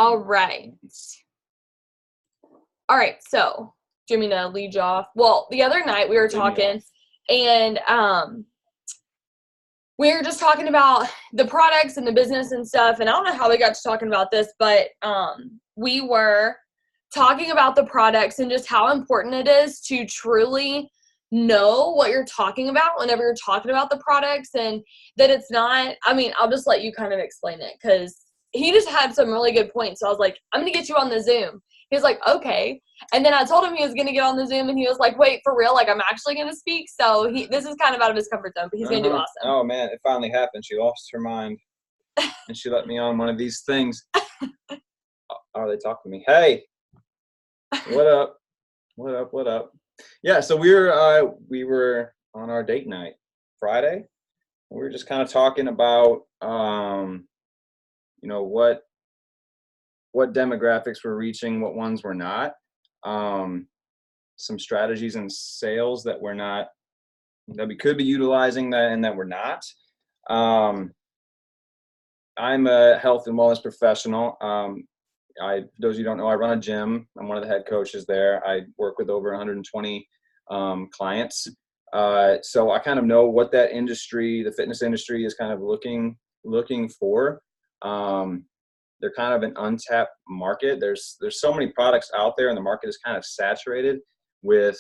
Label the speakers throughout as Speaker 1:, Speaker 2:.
Speaker 1: All right. All right. So, do you mean to lead you off? Well, the other night we were talking, and we were just talking about the products and the business and stuff. And I don't know how we got to talking about this, but we were talking about the products and just how important it is to truly know what you're talking about whenever you're talking about the products, and that it's not, I mean, I'll just let you kind of explain it because he just had some really good points. So I was like, I'm going to get you on the Zoom. He was like, okay. And then I told him he was going to get on the Zoom, and he was like, wait, for real? Like, I'm actually going to speak. So this is kind of out of his comfort zone, but he's going to do awesome.
Speaker 2: Oh, man, it finally happened. She lost her mind, and she let me on one of these things. Oh, they talk to me. Hey, what up? What up? What up? Yeah, so we were on our date night Friday. We were just kind of talking about, what demographics we're reaching, what ones we're not, some strategies in sales that we could be utilizing and that we're not. I'm a health and wellness professional. Those of you who don't know, I run a gym. I'm one of the head coaches there. I work with over 120 clients. So I kind of know what that industry, the fitness industry, is kind of looking for. They're kind of an untapped market. There's so many products out there, and the market is kind of saturated with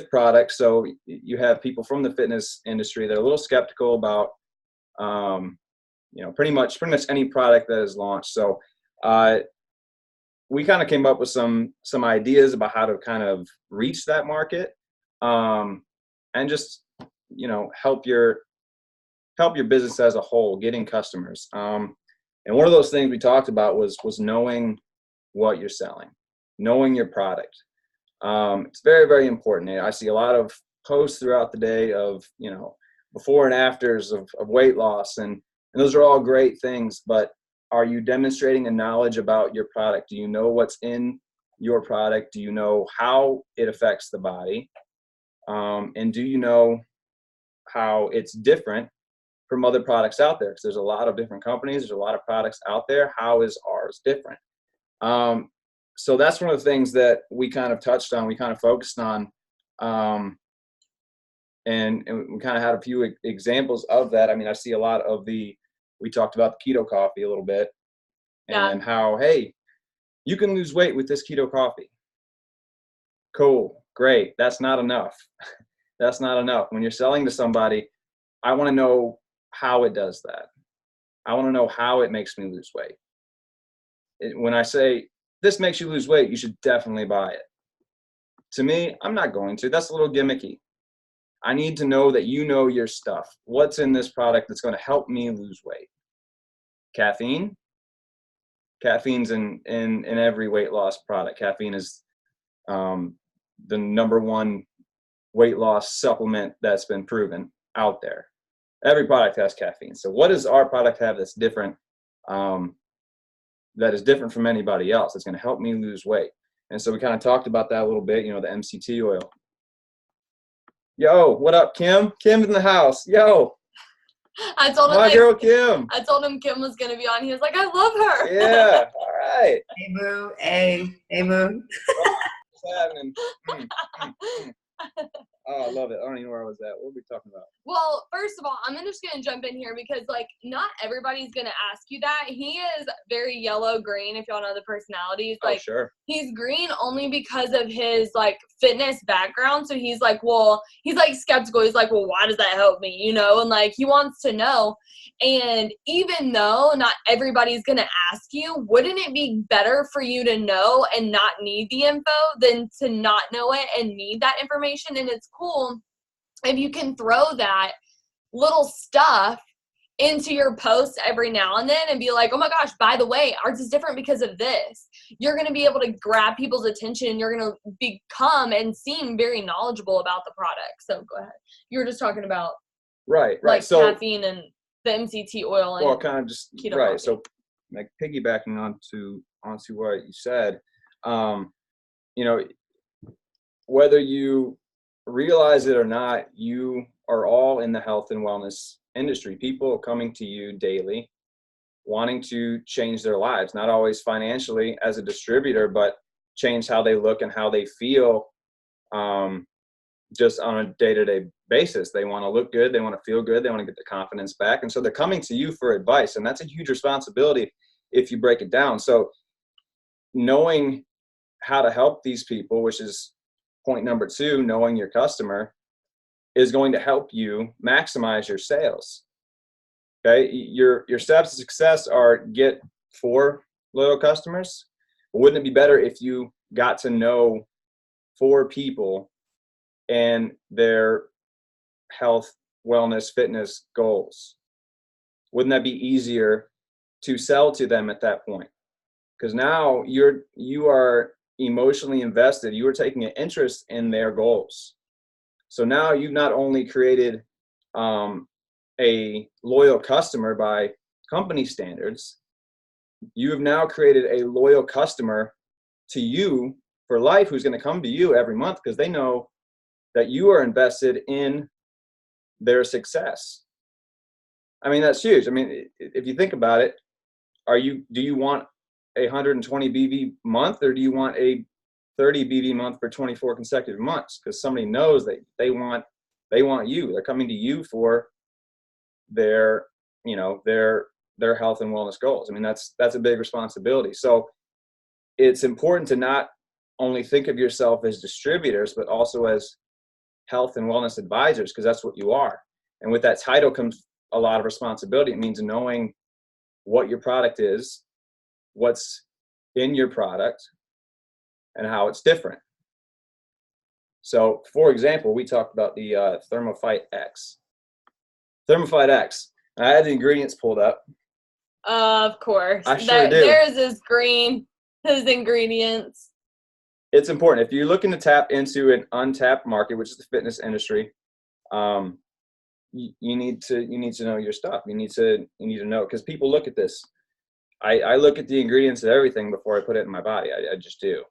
Speaker 2: products. So you have people from the fitness industry that are a little skeptical about pretty much any product that is launched. So we kind of came up with some ideas about how to kind of reach that market, and just help your business as a whole, getting customers. And one of those things we talked about was knowing what you're selling, knowing your product. It's very, very important. I see a lot of posts throughout the day of before and afters of weight loss, and those are all great things, but are you demonstrating a knowledge about your product? Do you know what's in your product? Do you know how it affects the body? And do you know how it's different from other products out there? Because there's a lot of different companies, there's a lot of products out there. How is ours different? So that's one of the things that we kind of touched on, we kind of focused on. And we kind of had a few examples of that. I mean, I see a lot of we talked about the keto coffee a little bit, and how, hey, you can lose weight with this keto coffee. Cool, great. That's not enough. That's not enough. When you're selling to somebody, I want to know how it does that. I want to know how it makes me lose weight. When I say this makes you lose weight, you should definitely buy it. To me, I'm not going to. That's a little gimmicky. I need to know that you know your stuff. What's in this product that's going to help me lose weight? Caffeine. Caffeine's in every weight loss product. Caffeine is the number one weight loss supplement that's been proven out there. Every product has caffeine. So what does our product have that's different, that is different from anybody else, that's going to help me lose weight? And so we kind of talked about that a little bit, the MCT oil. Yo, what up, Kim? Kim's in the house. Yo.
Speaker 1: I told him
Speaker 2: my girl Kim.
Speaker 1: I told him Kim was going to be on. He was like, I love her.
Speaker 2: Yeah. All right.
Speaker 3: Hey, boo. Hey, boo.
Speaker 2: What's happening? Oh, I love it. I don't even know where I was at. What were we talking about?
Speaker 1: Well, first of all, I'm just going to jump in here because, not everybody's going to ask you that. He is very yellow-green, if y'all know the personalities.
Speaker 2: Sure.
Speaker 1: He's green only because of his, fitness background. So he's skeptical. He's like, well, why does that help me? And, he wants to know. And even though not everybody's going to ask you, wouldn't it be better for you to know and not need the info than to not know it and need that information? And it's cool if you can throw that little stuff into your posts every now and then and be like, oh my gosh, by the way, ours is different because of this. You're going to be able to grab people's attention, and you're going to become and seem very knowledgeable about the product. So go ahead. You were just talking about
Speaker 2: right.
Speaker 1: So, caffeine and the MCT oil and
Speaker 2: kind of just
Speaker 1: keto
Speaker 2: right.
Speaker 1: coffee.
Speaker 2: So piggybacking onto what you said, whether you realize it or not, you are all in the health and wellness industry. People are coming to you daily wanting to change their lives, not always financially as a distributor, but change how they look and how they feel, just on a day-to-day basis. They want to look good. They want to feel good. They want to get their confidence back. And so they're coming to you for advice. And that's a huge responsibility if you break it down. So knowing how to help these people, which is point number 2, knowing your customer, is going to help you maximize your sales. Okay. Your steps to success are get 4 loyal customers. Wouldn't it be better if you got to know 4 people and their health, wellness, fitness goals? Wouldn't that be easier to sell to them at that point? Because now you are emotionally invested. You are taking an interest in their goals. So now you've not only created a loyal customer by company standards, you have now created a loyal customer to you for life, who's going to come to you every month because they know that you are invested in their success. I mean, that's huge. I mean, if you think about it, do you want a 120 BV month, or do you want a 30 BV month for 24 consecutive months? Because somebody knows that they want you. They're coming to you for their health and wellness goals. I mean, that's a big responsibility. So it's important to not only think of yourself as distributors, but also as health and wellness advisors, because that's what you are. And with that title comes a lot of responsibility. It means knowing what your product is, what's in your product, and how it's different. So, for example, we talked about the ThermoFight X. ThermoFight X. I had the ingredients pulled up.
Speaker 1: Of course.
Speaker 2: I sure do.
Speaker 1: There's his green, his ingredients.
Speaker 2: It's important. If you're looking to tap into an untapped market, which is the fitness industry, you need to know your stuff. You need to know, because people look at this. I look at the ingredients of everything before I put it in my body. I just do.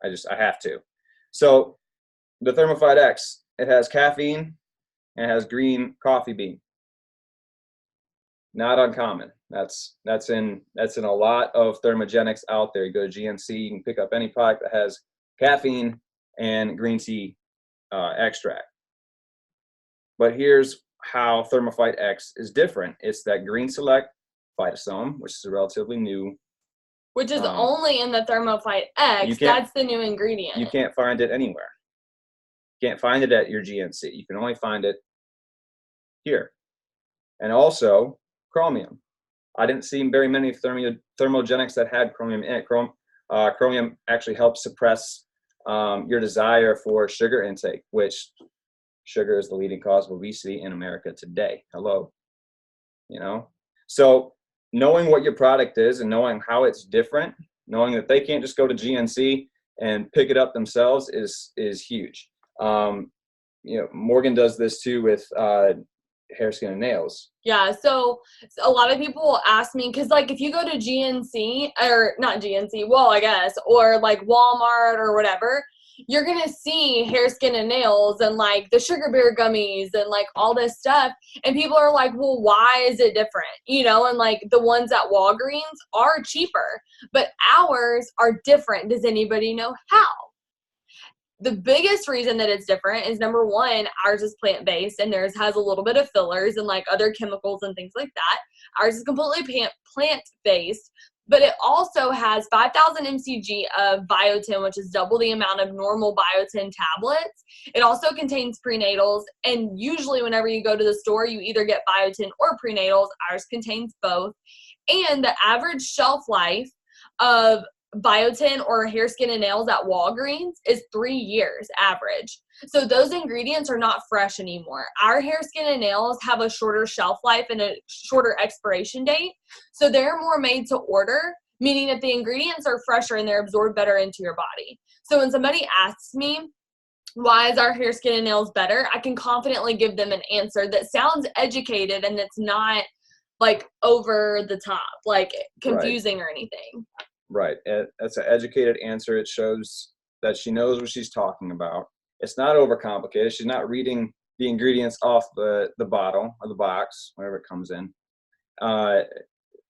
Speaker 2: I have to. So the ThermoFight X, it has caffeine and it has green coffee bean. Not uncommon. That's in a lot of thermogenics out there. You go to GNC, you can pick up any product that has caffeine and green tea extract. But here's how ThermoFight X is different. It's that Green Select phytosome, which is a relatively new.
Speaker 1: Which is only in the ThermoFight X. That's the new ingredient.
Speaker 2: You can't find it anywhere. You can't find it at your GNC. You can only find it here. And also chromium. I didn't see very many thermogenics that had chromium in it. Chromium actually helps suppress your desire for sugar intake, which sugar is the leading cause of obesity in America today. Hello. So knowing what your product is and knowing how it's different, knowing that they can't just go to GNC and pick it up themselves is huge. Morgan does this too with hair, skin, and nails.
Speaker 1: Yeah, so a lot of people will ask me, because like if you go to GNC, or not GNC, well, I guess, or like Walmart or whatever, you're going to see hair, skin, and nails and like the sugar bear gummies and like all this stuff. And people are like, well, why is it different? And like the ones at Walgreens are cheaper, but ours are different. Does anybody know how? The biggest reason that it's different is, number one, ours is plant-based and theirs has a little bit of fillers and like other chemicals and things like that. Ours is completely plant-based, but it also has 5,000 mcg of biotin, which is double the amount of normal biotin tablets. It also contains prenatals, and usually whenever you go to the store, you either get biotin or prenatals. Ours contains both. And the average shelf life of biotin or hair, skin, and nails at Walgreens is 3 years average. So those ingredients are not fresh anymore. Our hair, skin, and nails have a shorter shelf life and a shorter expiration date. So they're more made to order, meaning that the ingredients are fresher and they're absorbed better into your body. So when somebody asks me, why is our hair, skin, and nails better? I can confidently give them an answer that sounds educated and that's not like over the top, like confusing or anything.
Speaker 2: Right. That's an educated answer. It shows that she knows what she's talking about. It's not overcomplicated. She's not reading the ingredients off the bottle or the box, wherever it comes in.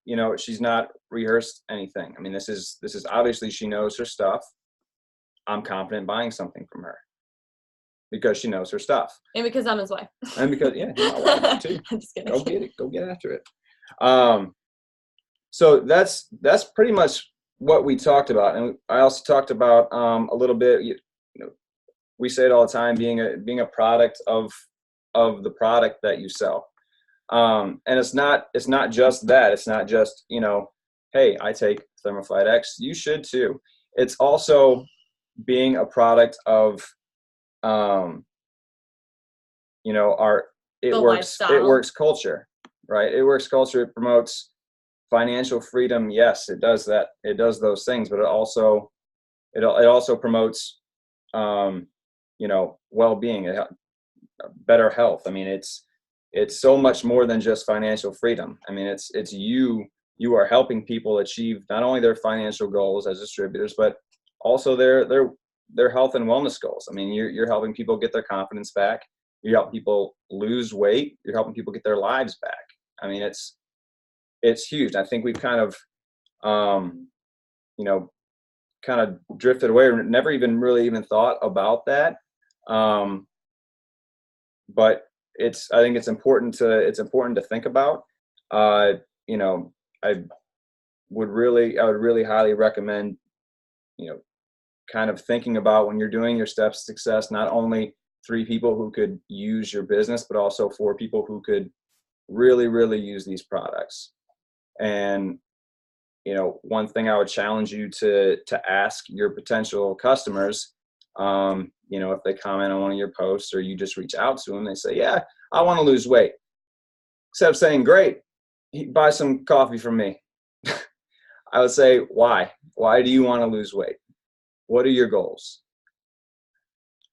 Speaker 2: you know, she's not rehearsed anything. I mean, this is obviously she knows her stuff. I'm confident buying something from her because she knows her stuff.
Speaker 1: And because I'm his wife.
Speaker 2: And because, yeah, my wife too.
Speaker 1: I'm just kidding.
Speaker 2: Go get it. Go get after it. So that's pretty much what we talked about. And I also talked about a little bit, you know, we say it all the time, being a product of the product that you sell. And it's not just that. It's not just, you know, hey, I take Thermoflight X. You should too. It's also being a product of, you know, it works culture, right? It works culture. It promotes financial freedom. Yes, it does that. It does those things, but it also promotes, you know, well-being, better health. I mean, it's so much more than just financial freedom. I mean, it's you are helping people achieve not only their financial goals as distributors, but also their health and wellness goals. I mean, you're helping people get their confidence back. You're helping people lose weight. You're helping people get their lives back. I mean, it's huge. I think we've kind of, you know, kind of drifted away. Never even really thought about that. But I think it's important to think about. You know, I would really highly recommend, you know, kind of thinking about when you're doing your steps to success, not only 3 people who could use your business, but also 4 people who could really, really use these products. And, you know, one thing I would challenge you to ask your potential customers, you know, if they comment on one of your posts or you just reach out to them, they say, yeah, I want to lose weight. Instead of saying, great, buy some coffee from me. I would say, why? Why do you want to lose weight? What are your goals?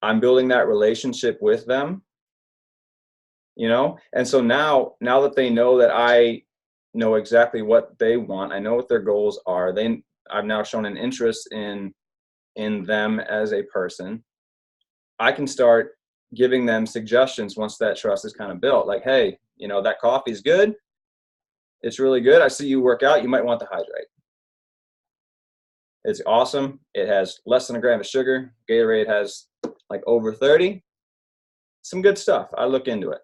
Speaker 2: I'm building that relationship with them, you know? And so now that they know that I know exactly what they want, I know what their goals are, I've now shown an interest in them as a person, I can start giving them suggestions once that trust is kind of built. Like, hey, you know, that coffee is good. It's really good. I see you work out. You might want to hydrate. It's awesome. It has less than a gram of sugar. Gatorade has like over 30. Some good stuff. I look into it.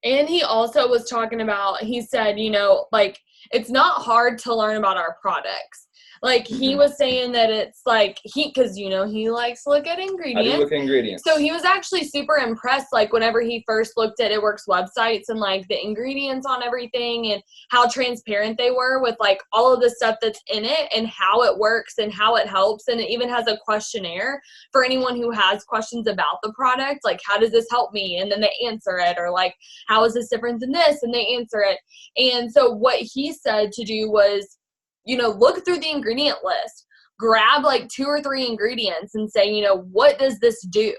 Speaker 1: And he also was talking about, he said, you know, like, it's not hard to learn about our products. Like, he was saying that it's like, because, you know, he likes to look at ingredients.
Speaker 2: I do look at ingredients.
Speaker 1: So he was actually super impressed, like, whenever he first looked at It Works websites and, like, the ingredients on everything and how transparent they were with, like, all of the stuff that's in it and how it works and how it helps. And it even has a questionnaire for anyone who has questions about the product, like, how does this help me? And then they answer it. Or, like, how is this different than this? And they answer it. And so what he said to do was, you know, look through the ingredient list, grab like 2 or 3 ingredients and say, you know, what does this do?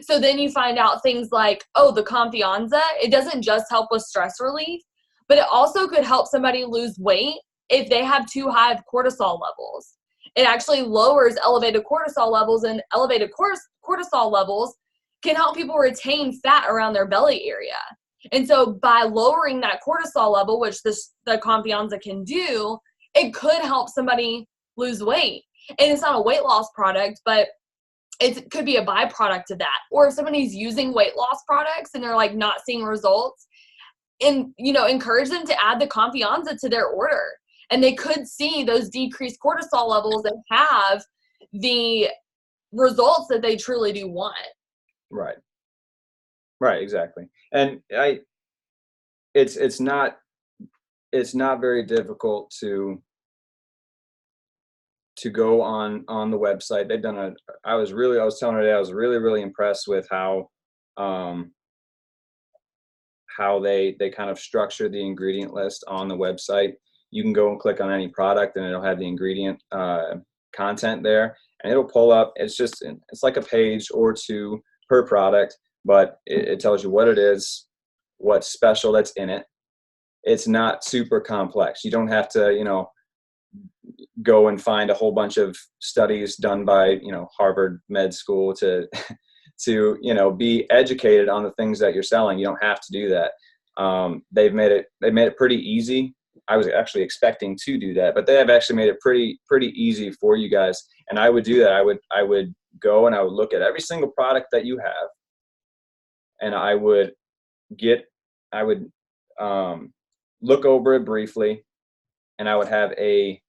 Speaker 1: So then you find out things like, oh, the Confianza, it doesn't just help with stress relief, but it also could help somebody lose weight if they have too high of cortisol levels. It actually lowers elevated cortisol levels, and elevated cortisol levels can help people retain fat around their belly area. And so by lowering that cortisol level, which the Confianza can do, it could help somebody lose weight. And it's not a weight loss product, but it could be a byproduct of that. Or if somebody's using weight loss products and they're like not seeing results, and, you know, encourage them to add the Confianza to their order. And they could see those decreased cortisol levels and have the results that they truly do want.
Speaker 2: Right. Right, exactly. And it's not very difficult to go on the website. They've done I was telling her today, I was really, really impressed with how they kind of structure the ingredient list on the website. You can go and click on any product and it'll have the ingredient content there, and it'll pull up. It's like a page or 2 per product, but it tells you what it is, what's special that's in it. It's not super complex. You don't have to, you know, go and find a whole bunch of studies done by, you know, Harvard Med School to, you know, be educated on the things that you're selling. You don't have to do that. They've made it pretty easy. I was actually expecting to do that, but they have actually made it pretty easy for you guys. And I would do that. I would go and I would look at every single product that you have, and I would look over it briefly, and I would have an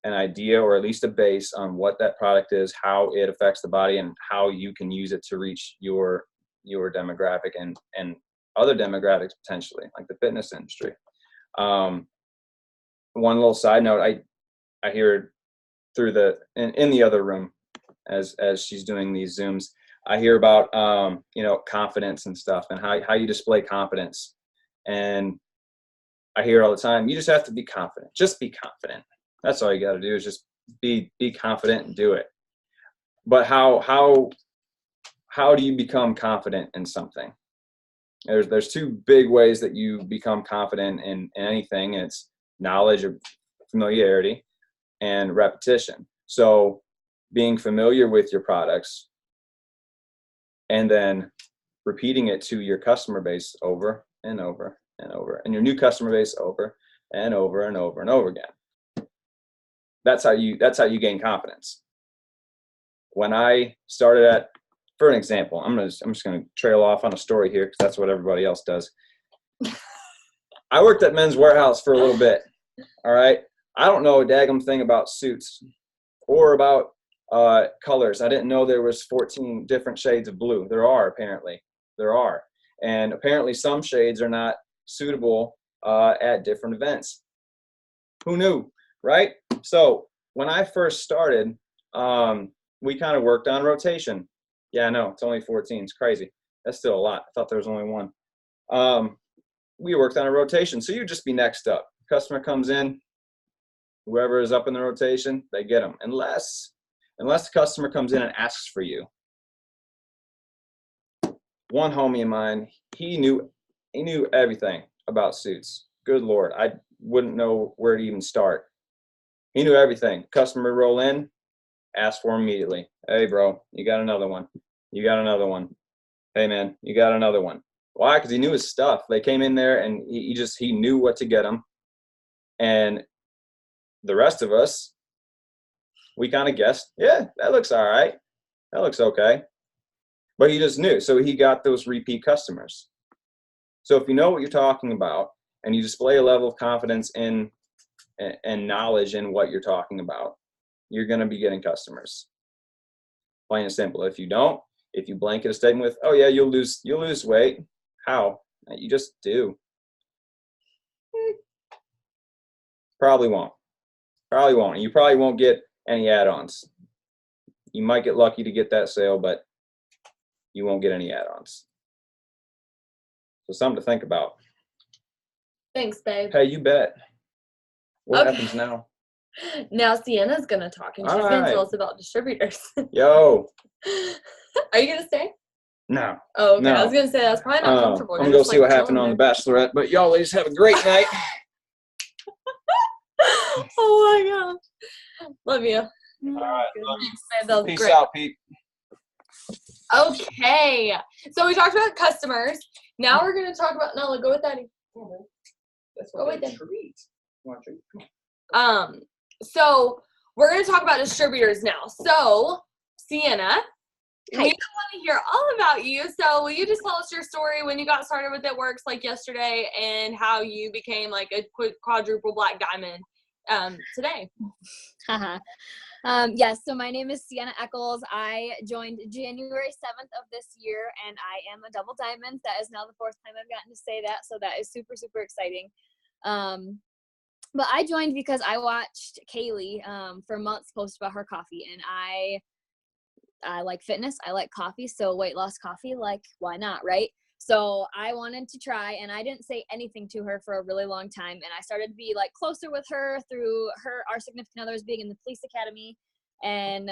Speaker 2: idea, or at least a base, on what that product is, how it affects the body, and how you can use it to reach your demographic and other demographics potentially, like the fitness industry. One little side note, I hear through in the other room as she's doing these Zooms, I hear about confidence and stuff, and how you display confidence. And I hear all the time, you just have to be confident. Just be confident. That's all you got to do, is just be confident and do it. But how do you become confident in something? There's two big ways that you become confident in anything. It's knowledge or familiarity, and repetition. So being familiar with your products and then repeating it to your customer base over and over and over, and your new customer base over and over and over and over again. That's how you gain confidence. When I started for an example, I'm just gonna trail off on a story here, because that's what everybody else does. I worked at Men's Warehouse for a little bit. All right, I don't know a daggum thing about suits or about colors. I didn't know there was 14 different shades of blue. There are, apparently. And apparently some shades are not suitable at different events. Who knew, right? So when I first started, we kind of worked on rotation. Yeah, I know, it's only 14. It's crazy. That's still a lot. I thought there was only one. We worked on a rotation. So you just be next up. Customer comes in, whoever is up in the rotation, they get them. Unless the customer comes in and asks for you. One homie of mine, he knew everything about suits. Good Lord, I wouldn't know where to even start. He knew everything. Customer roll in, ask for him immediately. Hey bro, you got another one. You got another one. Hey man, you got another one. Why? Because he knew his stuff. They came in there and he knew what to get them. And the rest of us, we kind of guessed, yeah, that looks all right. That looks okay. But he just knew. So he got those repeat customers. So if you know what you're talking about and you display a level of confidence in and knowledge in what you're talking about, you're going to be getting customers. Plain and simple. If you don't, if you blanket a statement with, oh yeah, you'll lose weight. How? You just do. Probably won't. You probably won't get any add-ons. You might get lucky to get that sale, but you won't get any add-ons. So something to think about.
Speaker 1: Thanks, babe.
Speaker 2: Hey, you bet. What happens now?
Speaker 1: Now Sienna's gonna talk, and she's gonna tell us about distributors.
Speaker 2: Yo.
Speaker 1: Are you gonna stay?
Speaker 2: No.
Speaker 1: Oh, okay.
Speaker 2: No.
Speaker 1: I was gonna say that's probably not comfortable.
Speaker 2: I'm gonna go see what happened on The Bachelorette. But y'all ladies have a great night.
Speaker 1: Oh my gosh. Love you.
Speaker 2: All right.
Speaker 1: That was
Speaker 2: Peace
Speaker 1: great.
Speaker 2: out, Pete.
Speaker 1: Okay. So we talked about customers. Now we're gonna talk about Nella. Go with Daddy.
Speaker 2: That's
Speaker 1: what they
Speaker 2: treat.
Speaker 1: So we're gonna talk about distributors now. So Sienna, we want to hear all about you. So will you just tell us your story when you got started with It Works, like yesterday, and how you became like a quadruple black diamond today?
Speaker 4: Yes, so my name is Sienna Eccles. I joined January 7th of this year, and I am a double diamond. That is now the 4th time I've gotten to say that, so that is super, super exciting. But I joined because I watched Kaylee for months post about her coffee, and I like fitness, I like coffee, so weight loss coffee, like, why not, right? So I wanted to try, and I didn't say anything to her for a really long time, and I started to be like closer with her through our significant others being in the police academy, and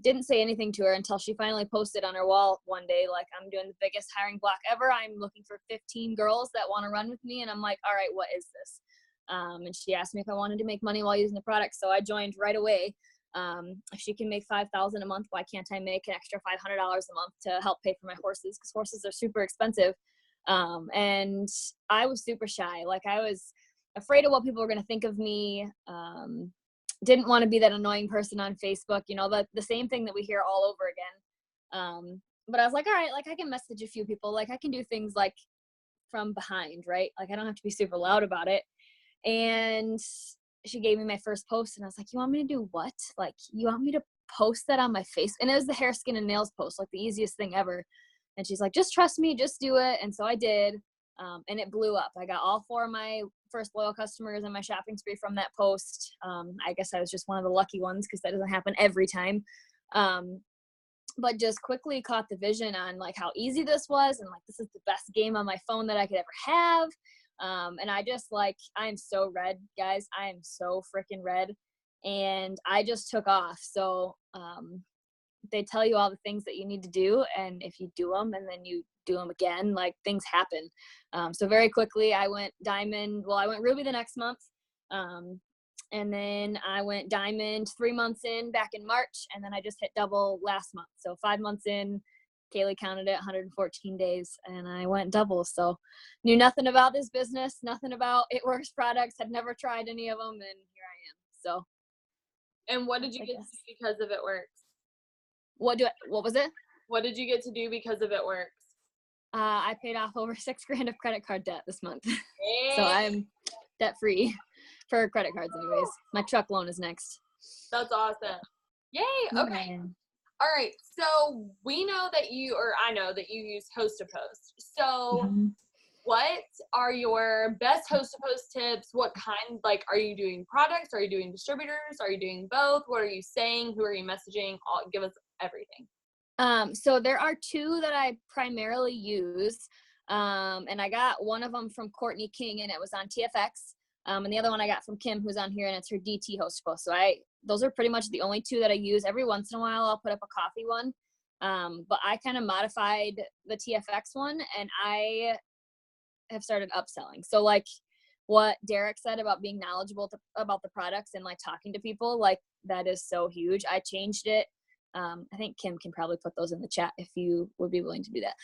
Speaker 4: didn't say anything to her until she finally posted on her wall one day, like, I'm doing the biggest hiring block ever. I'm looking for 15 girls that want to run with me. And I'm like, all right, what is this? And she asked me if I wanted to make money while using the product. So I joined right away. If she can make $5,000 a month, why can't I make an extra $500 a month to help pay for my horses? Because horses are super expensive. And I was super shy. Like I was afraid of what people were going to think of me. Didn't want to be that annoying person on Facebook, you know, the same thing that we hear all over again. But I was like, all right, like I can message a few people, like I can do things like from behind, right? Like I don't have to be super loud about it. And she gave me my first post and I was like, you want me to do what? Like, you want me to post that on my face? And it was the hair, skin, and nails post, like the easiest thing ever. And she's like, just trust me, just do it. And so I did. And it blew up. I got all 4 of my first loyal customers in my shopping spree from that post. I guess I was just one of the lucky ones because that doesn't happen every time. But just quickly caught the vision on like how easy this was. And like, this is the best game on my phone that I could ever have. And I just like, I'm so red, guys. I am so freaking red. And I just took off. So they tell you all the things that you need to do. And if you do them and then you do them again, like things happen. So very quickly I went diamond. Well, I went ruby the next month. And then I went diamond 3 months in back in March. And then I just hit double last month. So 5 months in, Kaylee counted it 114 days and I went double. So knew nothing about this business, nothing about It Works products, had never tried any of them. And here I am. So.
Speaker 1: And what did you get to do because of It Works?
Speaker 4: What was it?
Speaker 1: What did you get to do because of It Works?
Speaker 4: I paid off over $6,000 of credit card debt this month. So I'm debt free for credit cards anyways. My truck loan is next.
Speaker 1: That's awesome. Yay. Okay.
Speaker 4: Man.
Speaker 1: All right. So we know that I know that you use Host to Post. So what are your best Host to Post tips? What kind, like, are you doing products? Are you doing distributors? Are you doing both? What are you saying? Who are you messaging? Give us everything.
Speaker 4: So there are 2 that I primarily use. And I got one of them from Courtney King and it was on TFX. And the other one I got from Kim, who's on here, and it's her DT Host to Post. So those are pretty much the only 2 that I use. Every once in a while, I'll put up a coffee one. But I kind of modified the TFX one and I have started upselling. So like what Derek said about being knowledgeable about the products and like talking to people, like that is so huge. I changed it. I think Kim can probably put those in the chat if you would be willing to do that.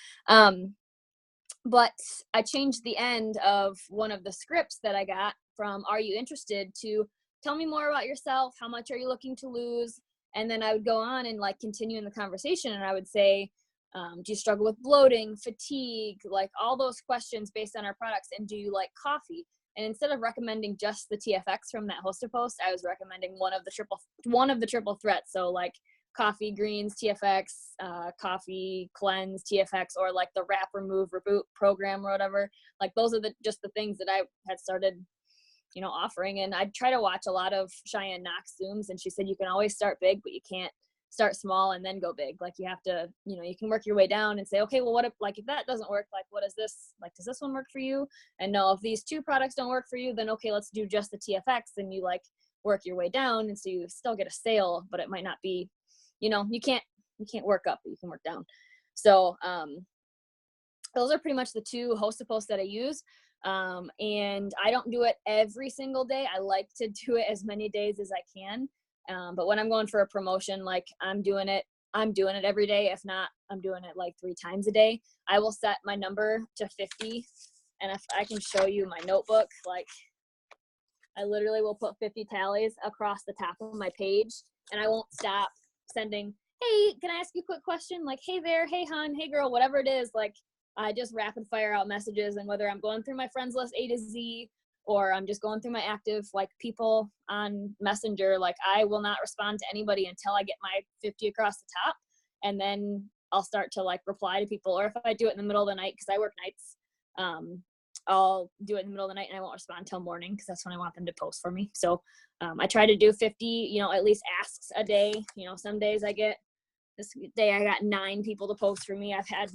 Speaker 4: But I changed the end of one of the scripts that I got from Are You Interested to tell me more about yourself. How much are you looking to lose? And then I would go on and like continue in the conversation and I would say, do you struggle with bloating, fatigue, like all those questions based on our products? And do you like coffee? And instead of recommending just the TFX from that Host to Post, I was recommending one of the triple threats. So like coffee greens, TFX, coffee cleanse, TFX, or like the wrap, remove, reboot program or whatever. Like those are just the things that I had started, you know, offering. And I try to watch a lot of Cheyenne Knox Zooms, and she said you can always start big, but you can't start small and then go big. Like you have to, you know, you can work your way down and say, okay, well, what if that doesn't work? Like, what is this? Like, does this one work for you? And no, if these 2 products don't work for you, then okay, let's do just the TFX. And you like work your way down. And so you still get a sale, but it might not be, you know, you can't work up, but you can work down. So, those are pretty much the 2 Host to Post that I use. And I don't do it every single day. I like to do it as many days as I can. But when I'm going for a promotion, like I'm doing it every day. If not, I'm doing it like 3 times a day. I will set my number to 50. And if I can show you my notebook, like I literally will put 50 tallies across the top of my page and I won't stop sending, hey, can I ask you a quick question? Like, hey there, hey hon, hey girl, whatever it is. Like I just rapid fire out messages, and whether I'm going through my friends list A to Z or I'm just going through my active like people on Messenger, like I will not respond to anybody until I get my 50 across the top. And then I'll start to like reply to people. Or if I do it in the middle of the night, because I work nights, I'll do it in the middle of the night and I won't respond until morning because that's when I want them to post for me. So I try to do 50, you know, at least asks a day. You know, some days this day I got 9 people to post for me. I've had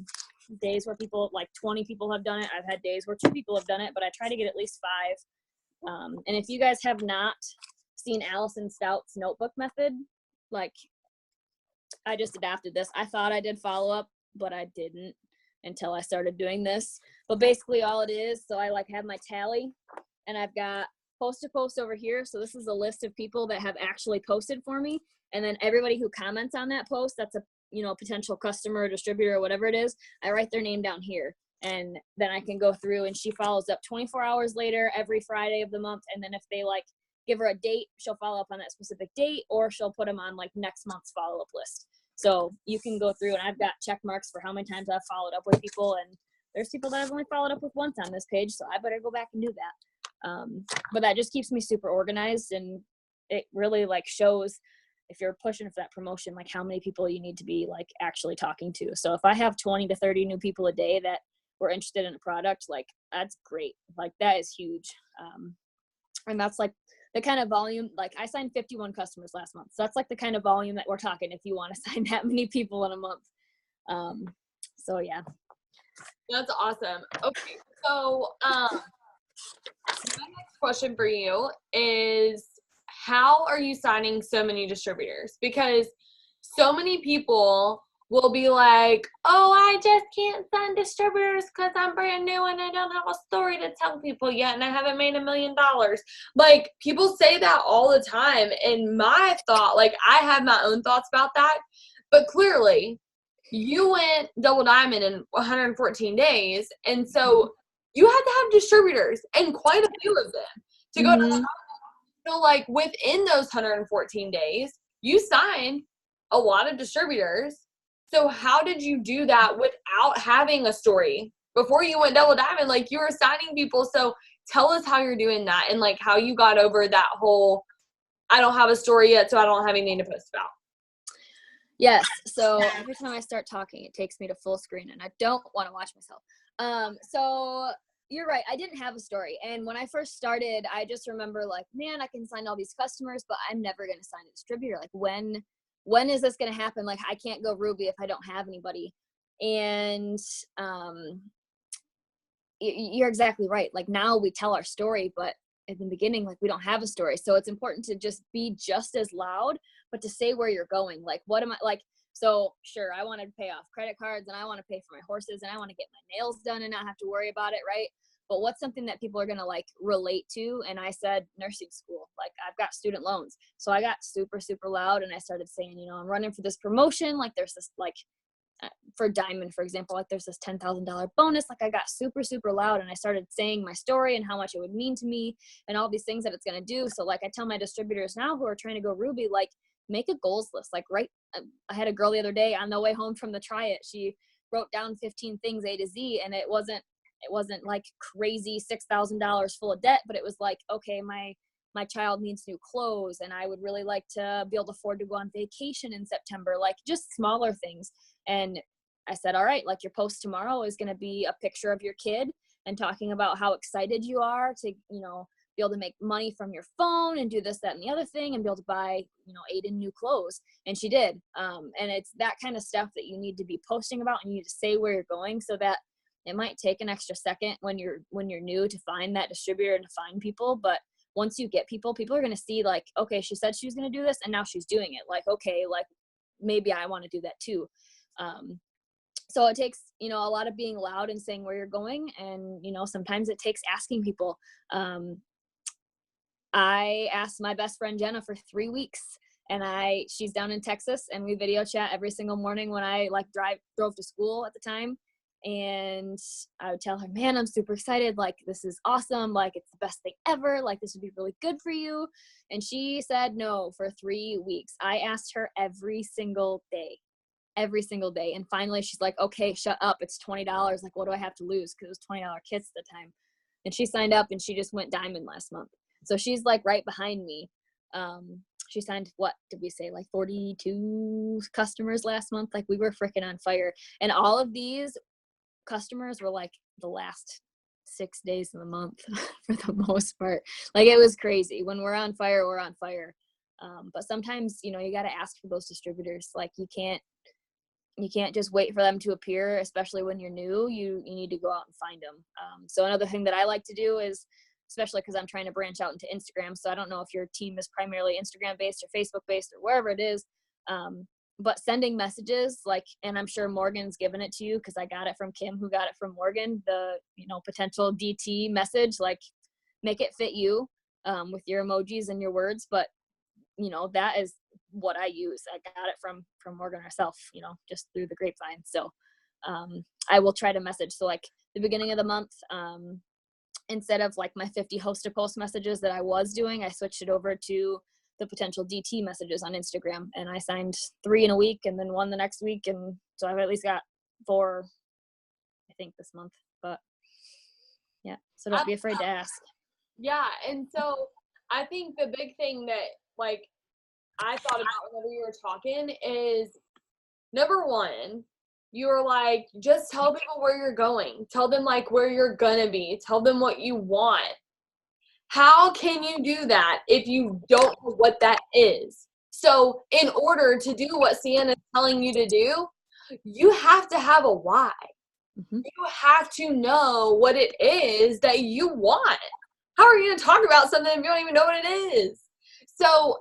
Speaker 4: days where people, like 20 people have done it. I've had days where 2 people have done it, but I try to get at least 5. And if you guys have not seen Allison Stout's notebook method, like I just adapted this. I thought I did follow up, but I didn't until I started doing this. But basically all it is, so I like have my tally and I've got Post to Post over here. So this is a list of people that have actually posted for me. And then everybody who comments on that post, that's a, you know, potential customer or distributor or whatever it is, I write their name down here. And then I can go through, and she follows up 24 hours later every Friday of the month. And then if they like give her a date, she'll follow up on that specific date, or she'll put them on like next month's follow-up list. So you can go through, and I've got check marks for how many times I've followed up with people. And there's people that I've only followed up with once on this page, so I better go back and do that. But that just keeps me super organized, and it really like shows, if you're pushing for that promotion, like how many people you need to be like actually talking to. So if I have 20 to 30 new people a day that were interested in a product, like that's great. Like that is huge. And that's like the kind of volume, like I signed 51 customers last month. So that's like the kind of volume that we're talking if you want to sign that many people in a month. So yeah.
Speaker 1: That's awesome. Okay. So my next question for you is, how are you signing so many distributors? Because so many people will be like, oh, I just can't sign distributors because I'm brand new and I don't have a story to tell people yet and I haven't made $1 million. Like, people say that all the time. And my thought, like, I have my own thoughts about that. But clearly, you went double diamond in 114 days. And so you had to have distributors, and quite a few of them, to go to the. So, like, within those 114 days, you signed a lot of distributors. So how did you do that without having a story? Before you went double diamond, like, you were signing people. So tell us how you're doing that, and, like, how you got over that whole, I don't have a story yet, so I don't have anything to post about.
Speaker 4: Yes. So every time I start talking, it takes me to full screen, and I don't want to watch myself. So you're right. I didn't have a story. And when I first started, I just remember like, man, I can sign all these customers, but I'm never going to sign a distributor. Like, when is this going to happen? Like, I can't go Ruby if I don't have anybody. And you're exactly right. Like, now we tell our story, but in the beginning, like, we don't have a story. So it's important to just be just as loud, but to say where you're going. Like, what am I like? So sure, I want to pay off credit cards, and I want to pay for my horses, and I want to get my nails done and not have to worry about it, right? But what's something that people are going to like relate to? And I said nursing school. Like, I've got student loans. So I got super, super loud, and I started saying, you know, I'm running for this promotion. Like, there's this, like, for Diamond, for example, like, there's this $10,000 bonus. Like, I got super, super loud, and I started saying my story and how much it would mean to me and all these things that it's going to do. So, like, I tell my distributors now who are trying to go Ruby, like, make a goals list. Like, I had a girl the other day on the way home from the Try It. She wrote down 15 things A to Z, and it wasn't like crazy $6,000 full of debt, but it was like, okay, my child needs new clothes, and I would really like to be able to afford to go on vacation in September, like just smaller things. And I said, all right, like, your post tomorrow is going to be a picture of your kid and talking about how excited you are to, you know, be able to make money from your phone and do this, that, and the other thing, and be able to buy, you know, Aiden new clothes. And she did. And it's that kind of stuff that you need to be posting about, and you need to say where you're going, so that it might take an extra second when you're new to find that distributor and to find people. But once you get people are going to see, like, okay, she said she was going to do this, and now she's doing it. Like, okay, like, maybe I want to do that too. So it takes, you know, a lot of being loud and saying where you're going. And, you know, sometimes it takes asking people. I asked my best friend Jenna for 3 weeks, and she's down in Texas, and we video chat every single morning when I like drove to school at the time. And I would tell her, man, I'm super excited. Like, this is awesome. Like, it's the best thing ever. Like, this would be really good for you. And she said no for 3 weeks. I asked her every single day. And finally she's like, okay, shut up. It's $20. Like, what do I have to lose? Cause it was $20 kits at the time. And she signed up, and she just went diamond last month. So she's like right behind me. She signed, what did we say? Like 42 customers last month. Like, we were freaking on fire. And all of these customers were like the last 6 days of the month for the most part. Like, it was crazy. When we're on fire, we're on fire. But sometimes, you know, you got to ask for those distributors. Like, you can't just wait for them to appear, especially when you're new. You need to go out and find them. So another thing that I like to do is, especially because I'm trying to branch out into Instagram. So I don't know if your team is primarily Instagram based or Facebook based or wherever it is. But sending messages, like, and I'm sure Morgan's given it to you because I got it from Kim, who got it from Morgan, the, you know, potential DT message, like, make it fit you with your emojis and your words. But, you know, that is what I use. I got it from Morgan herself, you know, just through the grapevine. So I will try to message. So, like, the beginning of the month. Instead of like my 50 host to post messages that I was doing, I switched it over to the potential DT messages on Instagram, and I signed 3 in a week and then 1 the next week. And so I've at least got 4, I think, this month, but yeah, so don't be afraid to ask.
Speaker 1: Yeah. And so I think the big thing that like I thought about whenever you were talking is, number one, you were like, just tell people where you're going. Tell them like where you're gonna be. Tell them what you want. How can you do that if you don't know what that is? So in order to do what Sienna is telling you to do, you have to have a why. You have to know what it is that you want. How are you going to talk about something if you don't even know what it is? So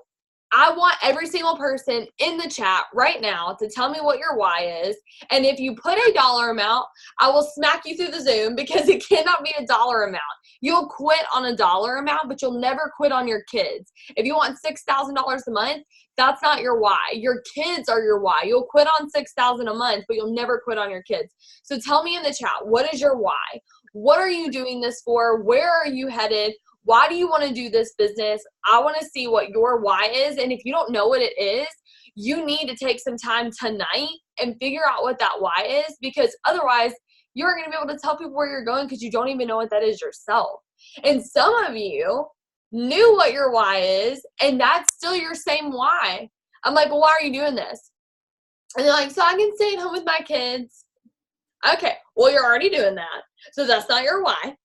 Speaker 1: I want every single person in the chat right now to tell me what your why is. And if you put a dollar amount, I will smack you through the Zoom, because it cannot be a dollar amount. You'll quit on a dollar amount, but you'll never quit on your kids. If you want $6,000 a month, that's not your why. Your kids are your why. You'll quit on $6,000 a month, but you'll never quit on your kids. So tell me in the chat, what is your why? What are you doing this for? Where are you headed? Why do you want to do this business? I want to see what your why is. And if you don't know what it is, you need to take some time tonight and figure out what that why is, because otherwise you aren't going to be able to tell people where you're going because you don't even know what that is yourself. And some of you knew what your why is, and that's still your same why. I'm like, well, why are you doing this? And they're like, so I can stay at home with my kids. Okay, well, you're already doing that. So that's not your why.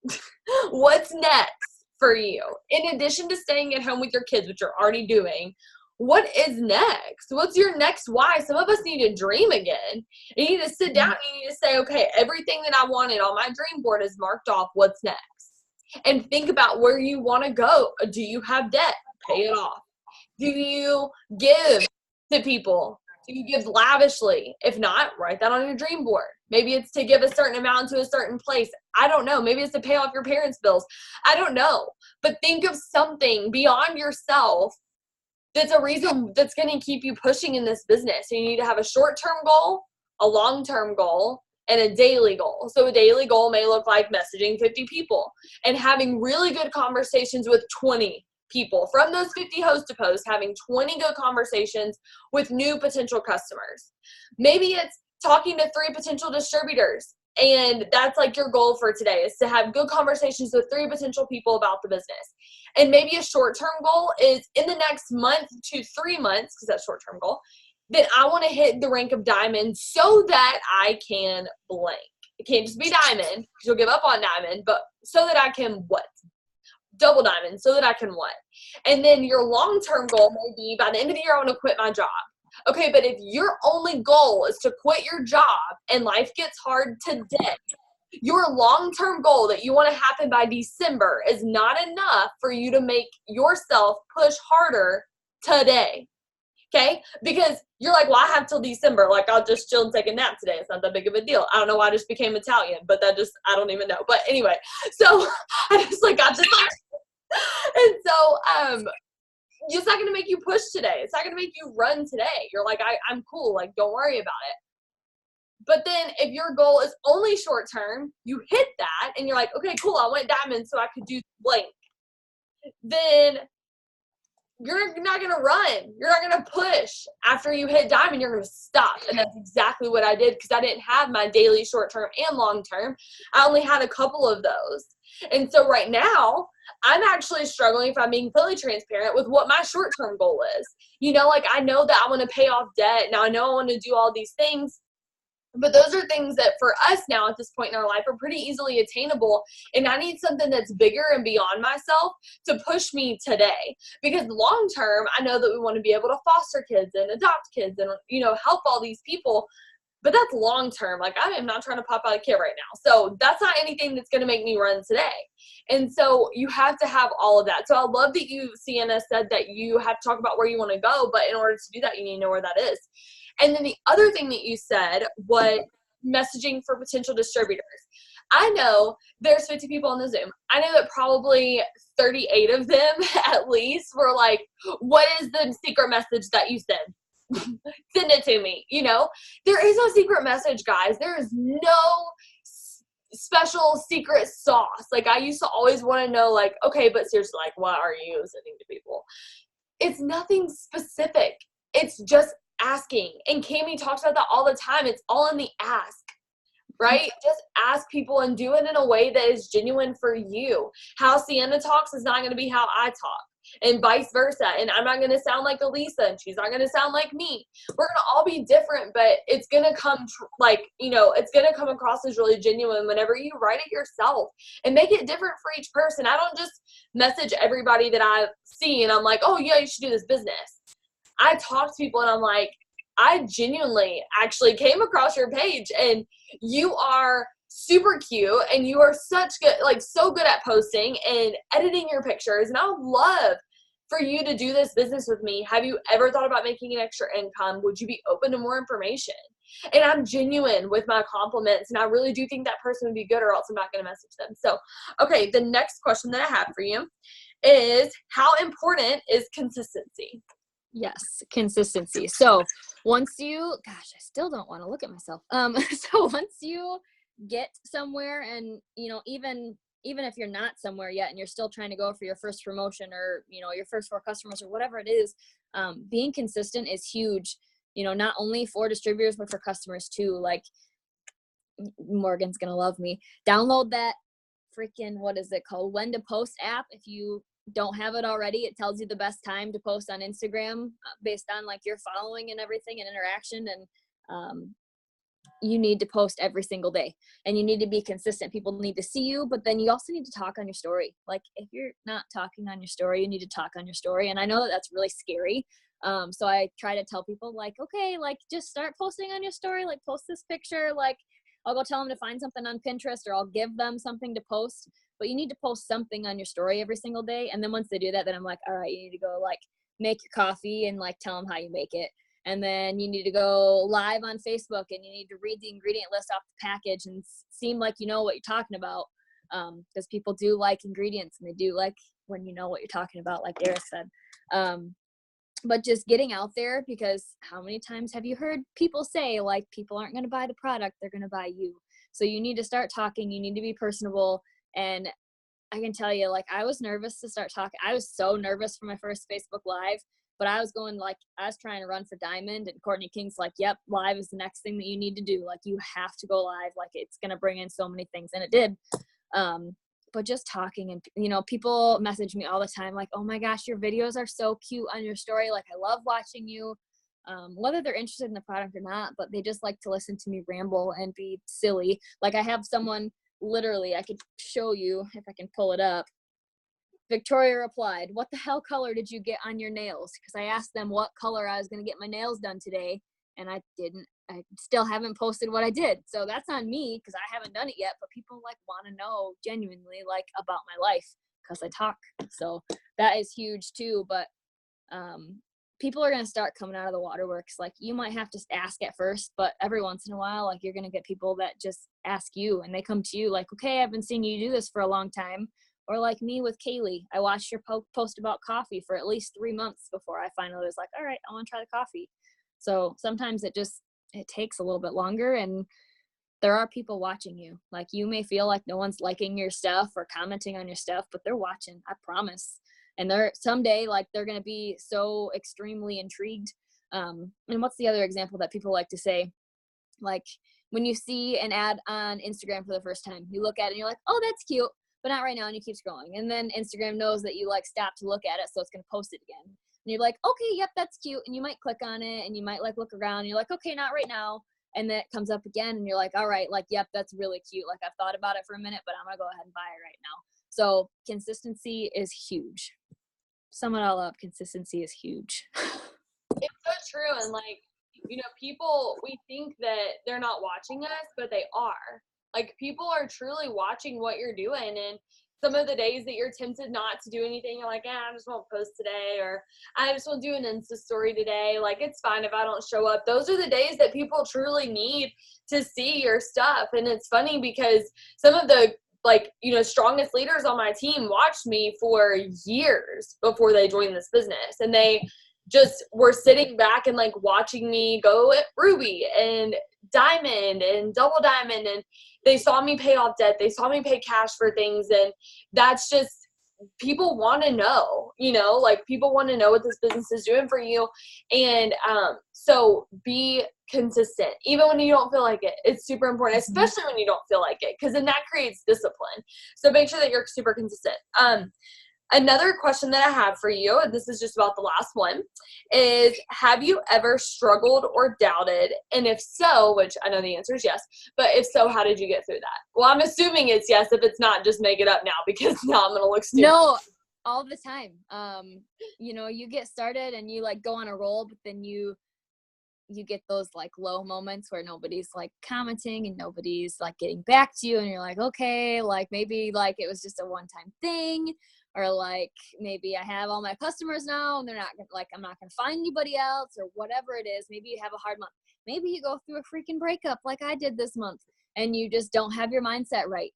Speaker 1: What's next for you? In addition to staying at home with your kids, which you're already doing, what is next? What's your next why? Some of us need to dream again. You need to sit down and you need to say, okay, everything that I wanted on my dream board is marked off. What's next? And think about where you want to go. Do you have debt? Pay it off. Do you give to people? Do you give lavishly? If not, write that on your dream board. Maybe it's to give a certain amount to a certain place. I don't know. Maybe it's to pay off your parents' bills. I don't know. But think of something beyond yourself that's a reason that's going to keep you pushing in this business. So you need to have a short-term goal, a long-term goal, and a daily goal. So a daily goal may look like messaging 50 people and having really good conversations with 20 people. From those 50 host to post, having 20 good conversations with new potential customers. Maybe it's talking to 3 potential distributors, and that's like your goal for today, is to have good conversations with 3 potential people about the business. And maybe a short-term goal is in the next month to 3 months, because that's short-term goal, that I want to hit the rank of diamond so that I can blank. It can't just be diamond, because you'll give up on diamond, but so that I can what? Double diamond, so that I can what? And then your long-term goal may be, by the end of the year, I want to quit my job. Okay, but if your only goal is to quit your job and life gets hard today, your long-term goal that you want to happen by December is not enough for you to make yourself push harder today. Okay? Because you're like, well, I have till December. Like, I'll just chill and take a nap today. It's not that big of a deal. I don't know why I just became Italian, but I don't even know. But anyway, so I just like got this. And so, it's not going to make you push today. It's not going to make you run today. You're like, I'm cool. Like, don't worry about it. But then if your goal is only short term, you hit that and you're like, okay, cool. I went diamond so I could do blank. Then you're not going to run. You're not going to push. After you hit diamond, you're going to stop. And that's exactly what I did, because I didn't have my daily short term and long term. I only had a couple of those. And so right now, I'm actually struggling, if I'm being fully transparent, with what my short-term goal is. You know, like, I know that I want to pay off debt. Now, I know I want to do all these things. But those are things that for us now at this point in our life are pretty easily attainable. And I need something that's bigger and beyond myself to push me today. Because long term, I know that we want to be able to foster kids and adopt kids and, you know, help all these people. But that's long term. Like, I am not trying to pop out a kid right now. So that's not anything that's going to make me run today. And so you have to have all of that. So I love that you, Sienna, said that you have to talk about where you want to go. But in order to do that, you need to know where that is. And then the other thing that you said was messaging for potential distributors. I know there's 50 people on the Zoom. I know that probably 38 of them at least were like, what is the secret message that you send? Send it to me. You know, there is no secret message, guys. There is no special secret sauce. Like, I used to always want to know, like, okay, but seriously, like, what are you sending to people? It's nothing specific. It's just asking. And Cami talks about that all the time. It's all in the ask, right? Just ask people and do it in a way that is genuine for you. How Sienna talks is not going to be how I talk, and vice versa. And I'm not going to sound like Elisa, and she's not going to sound like me. We're going to all be different, but it's going to come it's going to come across as really genuine whenever you write it yourself and make it different for each person. I don't just message everybody that I see and I'm like, oh yeah, you should do this business. I talk to people and I'm like, I genuinely actually came across your page and you are super cute and you are so good at posting and editing your pictures, and I would love for you to do this business with me. Have you ever thought about making an extra income? Would you be open to more information? And I'm genuine with my compliments, and I really do think that person would be good, or else I'm not going to message them. So, okay, the next question that I have for you is, how important is consistency?
Speaker 4: Yes, consistency. So once you, I still don't want to look at myself. So once you get somewhere, and even if you're not somewhere yet and you're still trying to go for your first promotion, or your first 4 customers or whatever it is, being consistent is huge, not only for distributors but for customers too. Like, Morgan's gonna love me. Download that freaking, what is it called, When to Post app. If you don't have it already, it tells you the best time to post on Instagram based on like your following and everything and interaction. And you need to post every single day, and you need to be consistent. People need to see you, but then you also need to talk on your story. Like, if you're not talking on your story, you need to talk on your story. And I know that that's really scary. So I try to tell people, like, okay, like, just start posting on your story, like, post this picture. Like, I'll go tell them to find something on Pinterest, or I'll give them something to post, but you need to post something on your story every single day. And then once they do that, then I'm like, all right, you need to go like make your coffee and like tell them how you make it. And then you need to go live on Facebook, and you need to read the ingredient list off the package and seem like you know what you're talking about. Because people do like ingredients, and they do like when you know what you're talking about, like Derek said. But just getting out there, because how many times have you heard people say, like, people aren't going to buy the product, they're going to buy you. So you need to start talking. You need to be personable. And I can tell you, like, I was nervous to start talking. I was so nervous for my first Facebook Live, but I was trying to run for Diamond, and Courtney King's like, yep, live is the next thing that you need to do. Like, you have to go live. Like, it's going to bring in so many things. And it did. But just talking, and, people message me all the time, like, oh my gosh, your videos are so cute on your story. Like, I love watching you, whether they're interested in the product or not, but they just like to listen to me ramble and be silly. Like, I have someone, literally, I could show you if I can pull it up. Victoria replied, what the hell color did you get on your nails? Because I asked them what color I was going to get my nails done today, and I still haven't posted what I did. So that's on me, because I haven't done it yet, but people like want to know genuinely, like, about my life, because I talk. So that is huge too. But people are going to start coming out of the waterworks. Like, you might have to ask at first, but every once in a while, like, you're going to get people that just ask you, and they come to you like, okay, I've been seeing you do this for a long time. Or like me with Kaylee, I watched your post about coffee for at least 3 months before I finally was like, all right, I want to try the coffee. So sometimes it takes a little bit longer, and there are people watching you. Like, you may feel like no one's liking your stuff or commenting on your stuff, but they're watching, I promise. And someday, like, they're going to be so extremely intrigued. And what's the other example that people like to say? Like, when you see an ad on Instagram for the first time, you look at it and you're like, oh, that's cute, but not right now. And you keep scrolling. And then Instagram knows that you like stop to look at it, so it's going to post it again. And you're like, okay, yep, that's cute. And you might click on it, and you might like look around, and you're like, okay, not right now. And then it comes up again, and you're like, all right, like, yep, that's really cute. Like, I've thought about it for a minute, but I'm going to go ahead and buy it right now. So consistency is huge. Sum it all up, consistency is huge.
Speaker 1: It's so true. And like, people, we think that they're not watching us, but they are. Like, people are truly watching what you're doing. And some of the days that you're tempted not to do anything, you're like, I just won't post today, or I just won't do an Insta story today. Like, it's fine if I don't show up. Those are the days that people truly need to see your stuff. And it's funny because some of the, strongest leaders on my team watched me for years before they joined this business. And they just were sitting back and like watching me go at Ruby and diamond and double diamond, and they saw me pay off debt. They saw me pay cash for things. And that's just, people want to know, like people want to know what this business is doing for you. And so be consistent, even when you don't feel like it. It's super important, especially when you don't feel like it, because then that creates discipline. So make sure that you're super consistent. Another question that I have for you, and this is just about the last one, is have you ever struggled or doubted? And if so, which I know the answer is yes, but if so, how did you get through that? Well, I'm assuming it's yes. If it's not, just make it up now, because now I'm going to look stupid.
Speaker 4: No, all the time. You get started and you like go on a roll, but then you get those like low moments where nobody's like commenting and nobody's like getting back to you. And you're like, okay, like maybe like it was just a one-time thing. Or like maybe I have all my customers now and they're not like, I'm not going to find anybody else, or whatever it is. Maybe you have a hard month. Maybe you go through a freaking breakup like I did this month and you just don't have your mindset right.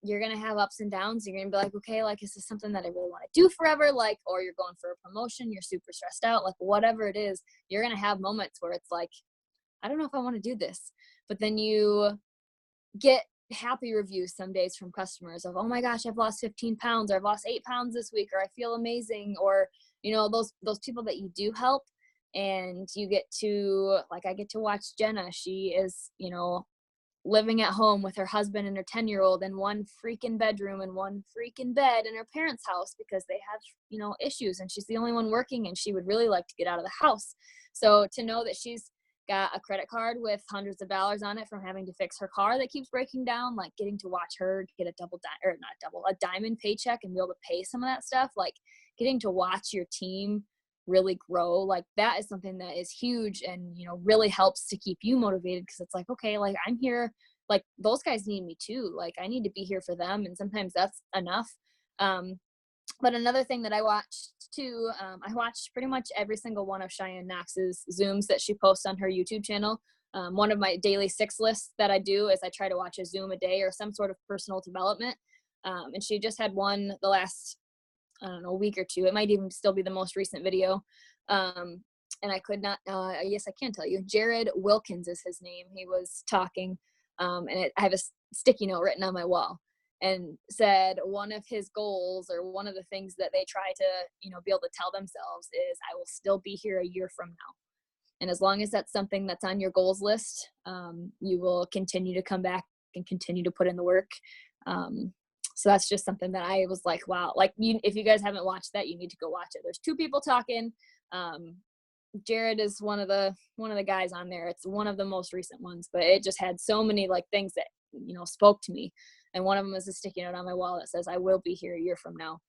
Speaker 4: You're going to have ups and downs. You're going to be like, okay, like, is this something that I really want to do forever? Like, or you're going for a promotion, you're super stressed out, like whatever it is, you're going to have moments where it's like, I don't know if I want to do this. But then you get happy reviews some days from customers of, oh my gosh, I've lost 15 pounds, or I've lost 8 pounds this week, or I feel amazing, or those people that you do help. And you get to, like, I get to watch Jenna. She is living at home with her husband and her 10-year-old in one freaking bedroom and one freaking bed in her parents' house because they have issues, and she's the only one working, and she would really like to get out of the house. So to know that she's got a credit card with hundreds of dollars on it from having to fix her car that keeps breaking down, like getting to watch her get a diamond paycheck and be able to pay some of that stuff, like getting to watch your team really grow, like that is something that is huge and really helps to keep you motivated, because it's like, okay, like I'm here, like those guys need me too, like I need to be here for them, and sometimes that's enough. But another thing that I watched too, I watched pretty much every single one of Cheyenne Knox's Zooms that she posts on her YouTube channel. One of my daily 6 lists that I do is I try to watch a Zoom a day or some sort of personal development. And she just had one the last, week or two. It might even still be the most recent video. And I could not, yes, I can tell you. Jared Wilkins is his name. He was talking, and I have a sticky note written on my wall. And said one of his goals, or one of the things that they try to, be able to tell themselves is, I will still be here a year from now. And as long as that's something that's on your goals list, you will continue to come back and continue to put in the work. So that's just something that I was like, wow, like if you guys haven't watched that, you need to go watch it. There's 2 people talking. Jared is one of the guys on there. It's one of the most recent ones, but it just had so many like things that, spoke to me. And one of them is a sticky note on my wall that says, I will be here a year from now.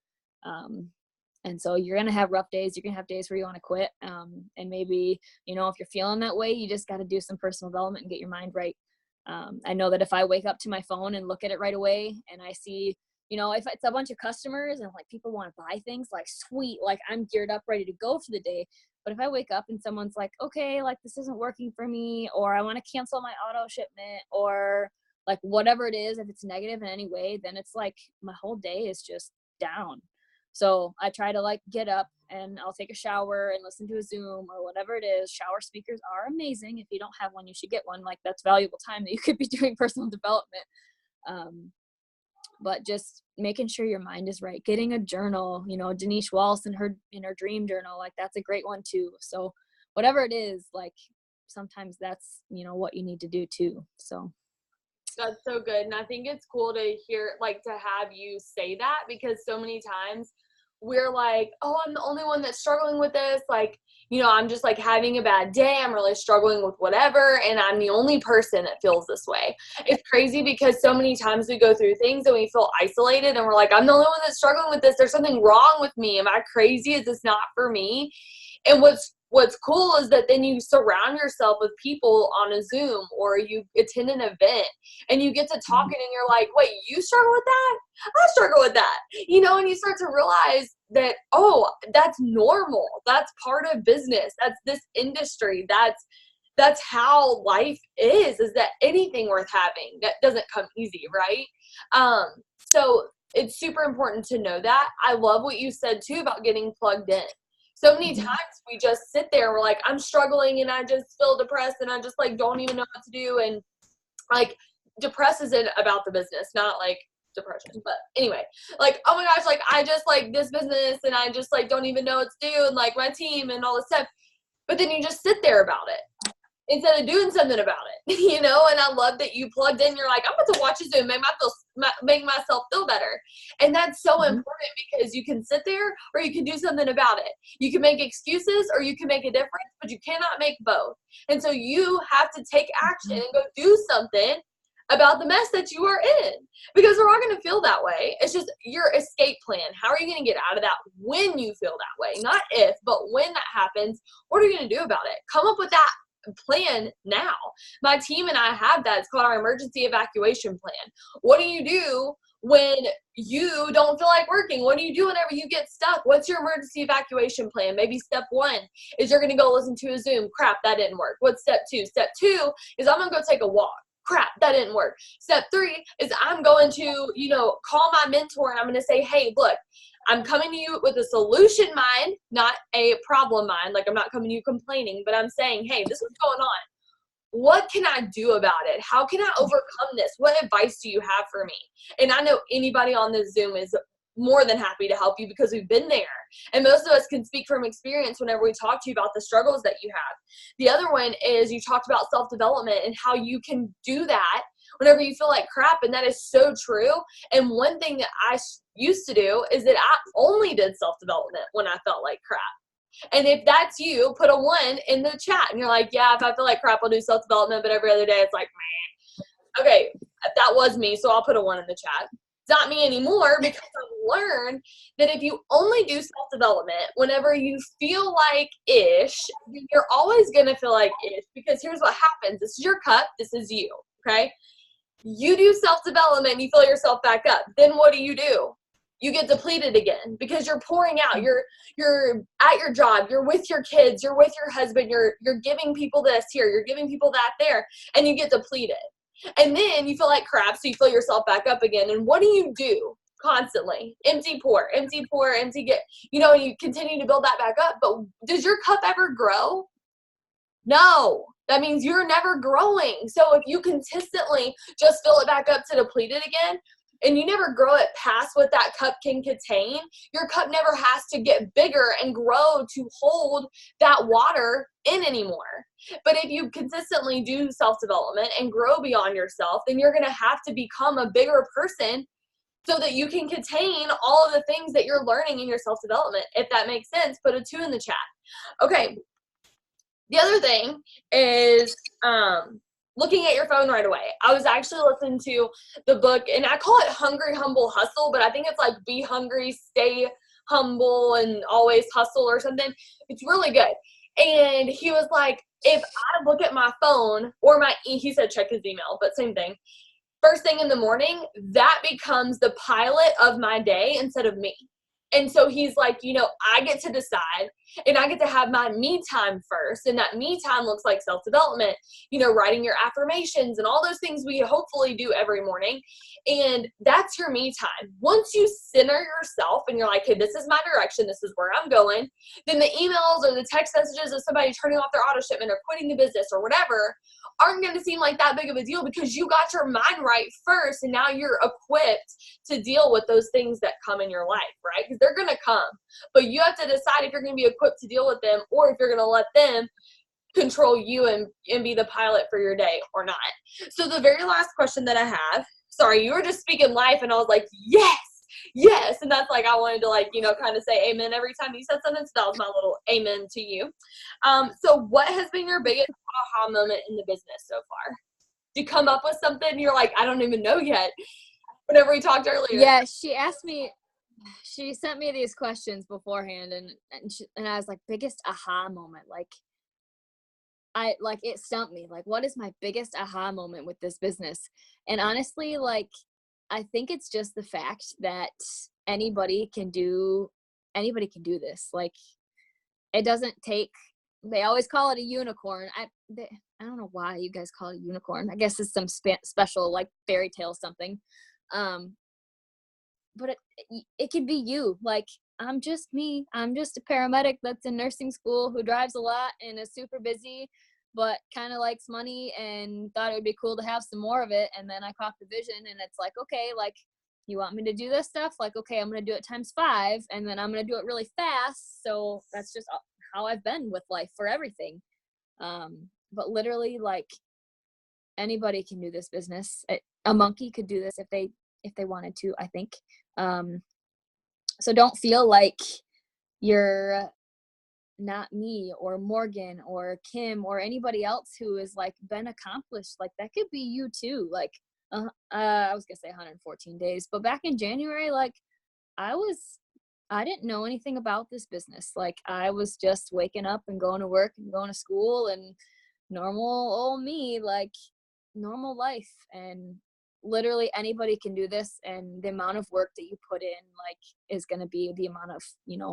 Speaker 4: And so you're going to have rough days. You're going to have days where you want to quit. And maybe, if you're feeling that way, you just got to do some personal development and get your mind right. I know that if I wake up to my phone and look at it right away and I see, if it's a bunch of customers and like people want to buy things, like sweet, like I'm geared up, ready to go for the day. But if I wake up and someone's like, okay, like this isn't working for me, or I want to cancel my auto shipment, or like whatever it is, if it's negative in any way, then it's like my whole day is just down. So I try to like get up and I'll take a shower and listen to a Zoom or whatever it is. Shower speakers are amazing. If you don't have one, you should get one. Like that's valuable time that you could be doing personal development. But just making sure your mind is right. Getting a journal, Denise Wallace in her dream journal, like that's a great one too. So whatever it is, like sometimes that's, what you need to do too. So.
Speaker 1: That's so good. And I think it's cool to hear, like, to have you say that, because so many times we're like, oh, I'm the only one that's struggling with this. Like, I'm just like having a bad day. I'm really struggling with whatever. And I'm the only person that feels this way. It's crazy because so many times we go through things and we feel isolated and we're like, I'm the only one that's struggling with this. There's something wrong with me. Am I crazy? Is this not for me? And what's cool is that then you surround yourself with people on a Zoom, or you attend an event and you get to talking and you're like, wait, you struggle with that? I struggle with that. And you start to realize that, oh, that's normal. That's part of business. That's this industry. That's how life is that anything worth having that doesn't come easy, right? So it's super important to know that. I love what you said too about getting plugged in. So many times we just sit there and we're like, I'm struggling and I just feel depressed and I just like don't even know what to do. And like depressed isn't about the business, not like depression. But anyway, like, oh my gosh, like I just like this business and I just like don't even know what to do and like my team and all this stuff. But then you just sit there about it instead of doing something about it, you know? And I love that you plugged in. You're like, I'm about to watch a Zoom, make myself feel better. And that's so important because you can sit there or you can do something about it. You can make excuses or you can make a difference, but you cannot make both. And so you have to take action and go do something about the mess that you are in, because we're all going to feel that way. It's just your escape plan. How are you going to get out of that when you feel that way? Not if, but when that happens, what are you going to do about it? Come up with that plan now. My team and I have that. It's called our emergency evacuation plan. What do you do when you don't feel like working? What do you do whenever you get stuck? What's your emergency evacuation plan? Maybe step 1 is you're going to go listen to a Zoom. Crap, that didn't work. What's step 2? Step 2 is I'm going to go take a walk. Crap, that didn't work. Step 3 is I'm going to, call my mentor and I'm going to say, hey, look, I'm coming to you with a solution mind, not a problem mind. Like I'm not coming to you complaining, but I'm saying, hey, this is going on. What can I do about it? How can I overcome this? What advice do you have for me? And I know anybody on this Zoom is more than happy to help you because we've been there. And most of us can speak from experience whenever we talk to you about the struggles that you have. The other one is you talked about self-development and how you can do that whenever you feel like crap. And that is so true. And one thing that I used to do is that I only did self-development when I felt like crap. And if that's you, put a 1 in the chat. And you're like, yeah, if I feel like crap, I'll do self-development. But every other day it's like, meh. Okay, that was me. So I'll put a 1 in the chat. It's not me anymore because I've learned that if you only do self-development whenever you feel like ish, then you're always going to feel like ish, because here's what happens. This is your cup. This is you. Okay. You do self-development, you fill yourself back up. Then what do? You get depleted again because you're pouring out. You're at your job. You're with your kids. You're with your husband. You're giving people this here. You're giving people that there, and you get depleted. And then you feel like crap, so you fill yourself back up again. And what do you do constantly? Empty, pour, empty, get, and you continue to build that back up. But does your cup ever grow? No. That means you're never growing. So if you consistently just fill it back up to depleted again, and you never grow it past what that cup can contain, your cup never has to get bigger and grow to hold that water in anymore. But if you consistently do self-development and grow beyond yourself, then you're going to have to become a bigger person so that you can contain all of the things that you're learning in your self-development. If that makes sense, put a 2 in the chat. Okay. The other thing is looking at your phone right away. I was actually listening to the book, and I call it Hungry, Humble, Hustle, but I think it's like Be Hungry, Stay Humble, and Always Hustle or something. It's really good. And he was like, if I look at my phone or he said check his email, but same thing. First thing in the morning, that becomes the pilot of my day instead of me. And so he's like, I get to decide, and I get to have my me time first. And that me time looks like self-development, writing your affirmations and all those things we hopefully do every morning. And that's your me time. Once you center yourself and you're like, hey, this is my direction, this is where I'm going, then the emails or the text messages of somebody turning off their auto shipment or quitting the business or whatever aren't going to seem like that big of a deal, because you got your mind right first, and now you're equipped to deal with those things that come in your life, right? Because they're going to come, but you have to decide if you're going to be equipped to deal with them or if you're going to let them control you and be the pilot for your day or not. So the very last question that I have, sorry, you were just speaking life, and I was like, yes. And that's like, I wanted to kind of say amen every time you said something. So that was my little amen to you. So what has been your biggest aha moment in the business so far? Did you come up with something you're like, I don't even know yet, whenever we talked earlier?
Speaker 4: Yeah, she sent me these questions beforehand, and I was like, biggest aha moment. It stumped me. Like, what is my biggest aha moment with this business? And honestly, I think it's just the fact that anybody can do this. Like, it doesn't take, they always call it a unicorn. I don't know why you guys call it a unicorn. I guess it's some special, like, fairy tale something. But it can be you. Like, I'm just me. I'm just a paramedic that's in nursing school who drives a lot and is super busy, but kind of likes money and thought it would be cool to have some more of it. And then I caught the vision, and it's like, okay, like, you want me to do this stuff? Like, okay, I'm going to do it times 5, and then I'm going to do it really fast. So that's just how I've been with life for everything. But literally, like, anybody can do this business. A monkey could do this if they wanted to, I think. So don't feel like you're not me or Morgan or Kim or anybody else who has like been accomplished. Like, that could be you too. Like, I was gonna say 114 days, but back in January, like, I didn't know anything about this business. Like, I was just waking up and going to work and going to school and normal old me, like, normal life. And literally anybody can do this, and the amount of work that you put in, like, is going to be the amount of,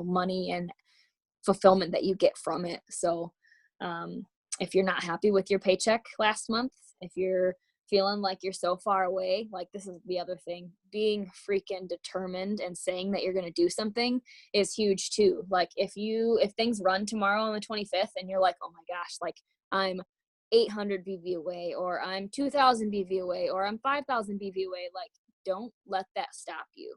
Speaker 4: money and fulfillment that you get from it. So if you're not happy with your paycheck last month, if you're feeling like you're so far away, like, this is the other thing, being freaking determined and saying that you're going to do something is huge too. Like, if things run tomorrow on the 25th and you're like, oh my gosh, like, I'm 800 BV away, or I'm 2,000 BV away, or I'm 5,000 BV away, like, don't let that stop you.